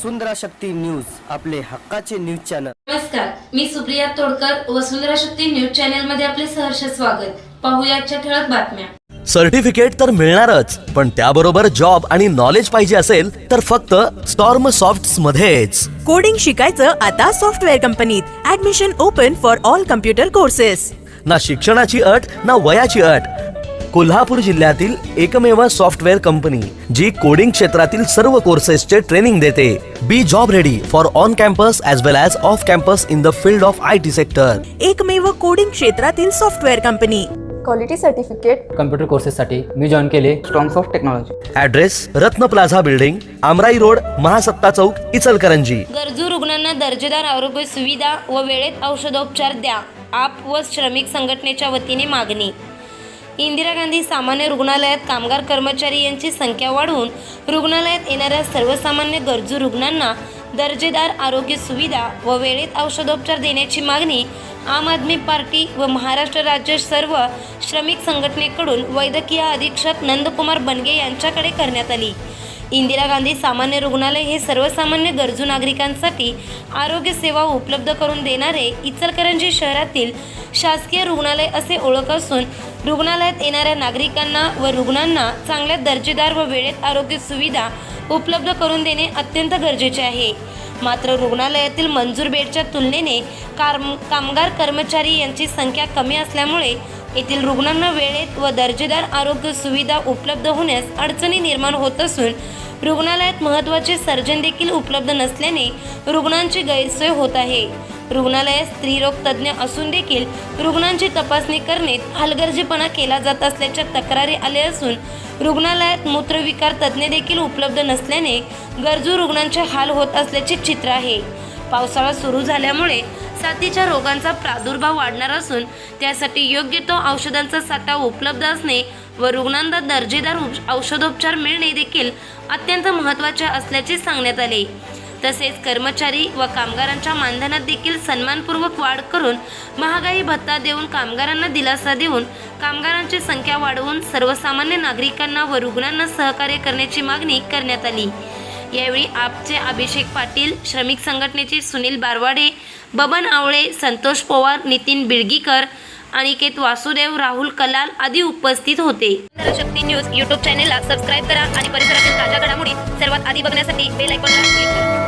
वसुंधरा शक्ती news, आपले हक्काचे news channel. नमस्कार, मी सुप्रिया तोडकर, वसुंधरा शक्ती न्यूज चॅनल मध्ये आपले सहर्ष स्वागत। पाहूया आजच्या ठळक बातम्या। सर्टिफिकेट तर मिळणारच, पण त्याबरोबर जॉब आणि नॉलेज पाहिजे असेल तर फक्त स्टॉर्म सॉफ्ट्स मध्येच। कोडिंग शिकायचं आता सॉफ्टवेअर कंपनीत। Admission open for all computer courses. ना शिक्षणाची अट ना वयाची अट। कोल्हापूर जिल्ह्यातील एकमेव सॉफ्टवेअर कंपनी जी कोडिंग क्षेत्रातील सर्व कोर्सेसचे ट्रेनिंग देते। Be job ready for on campus as well as off campus in the field of IT sector. एकमेव कोडिंग क्षेत्रातील software company. Quality certificate computer कोर्सेससाठी मी जॉईन केले strongs of technology. Address Ratna plaza building, Amrai road, Mahasatta Chowk, Ichalkaranji. गरजू रुग्णांना दर्जेदार आरोग्य सुविधा व वेळेत औषधोपचार द्या। आप व श्रमिक संघटनेच्या वतीने मागणी। इंदिरा गांधी सामान्य रुग्णालयात कामगार कर्मचारी यांची संख्या वाढवून रुग्णालयात येणाऱ्या सर्वसामान्य गरजू रुग्णांना दर्जेदार आरोग्य सुविधा व वेळेत औषधोपचार देण्याची मागणी आम आदमी पार्टी व महाराष्ट्र राज्य सर्व श्रमिक संघटनेकडून वैद्यकीय अधीक्षक नंदकुमार बनगे यांच्याकडे करण्यात आली। इंदिरा गांधी सामान्य रुग्णालय हे सर्वसामान्य गरजू नागरिकांसाठी आरोग्य सेवा उपलब्ध करून देणारे इचलकरंजी शहरातील शासकीय रुग्णालय असे ओळख असून रुग्णालयात येणाऱ्या नागरिकांना व रुग्णांना चांगल्या दर्जेदार व वेळेत आरोग्य सुविधा उपलब्ध करून देणे अत्यंत गरजेचे आहे। मात्र रुग्णालयातील मंजूर बेडच्या तुलनेने कामगार कर्मचारी यांची संख्या कमी असल्यामुळे येथील रुग्णांना वेळेत व दर्जेदार आरोग्य सुविधा उपलब्ध होण्यास अडचणी निर्माण होत असून रुग्णालयात महत्त्वाचे सर्जन देखील उपलब्ध नसल्याने रुग्णांची गैरसोय होत आहे। रुग्णालयात स्त्रीरोग तज्ज्ञ असून देखील रुग्णांची तपासणी करण्यात हलगर्जीपणा केला जात असल्याच्या तक्रारी आल्या असून रुग्णालयात मूत्रविकार तज्ज्ञ देखील उपलब्ध नसल्याने गरजू रुग्णांचे हाल होत असल्याचे चित्र आहे। पावसाळा सुरू झाल्यामुळे साथीच्या रोगांचा प्रादुर्भाव वाढणार असून त्यासाठी योग्य तो औषधांचा साठा उपलब्ध असणे व रुग्णांना दर्जेदार औषधोपचार मिळणे देखील अत्यंत महत्त्वाचे असल्याचे सांगण्यात आले। तसेच कर्मचारी व कामगारांच्या मानधनात देखील सन्मानपूर्वक वाढ करून महागाई भत्ता देऊन कामगारांना दिलासा देऊन कामगारांची संख्या वाढवून सर्वसामान्य नागरिकांना व रुग्णांना सहकार्य करण्याची मागणी करण्यात आली। यावेळी आपचे अभिषेक पाटील, श्रमिक संघटनेचे सुनील बारवाडे, बबन आवळे, संतोष पवार, नितीन बिळगीकर, अनिकेत वासुदेव, राहुल कलाल आदी उपस्थित होते। शक्ती न्यूज यूट्यूब चॅनेलला सबस्क्राईब करा आणि परिसरातील ताज्या घडामोडी सर्वात आधी बघण्यासाठी बेल आयकॉनला क्लिक करा।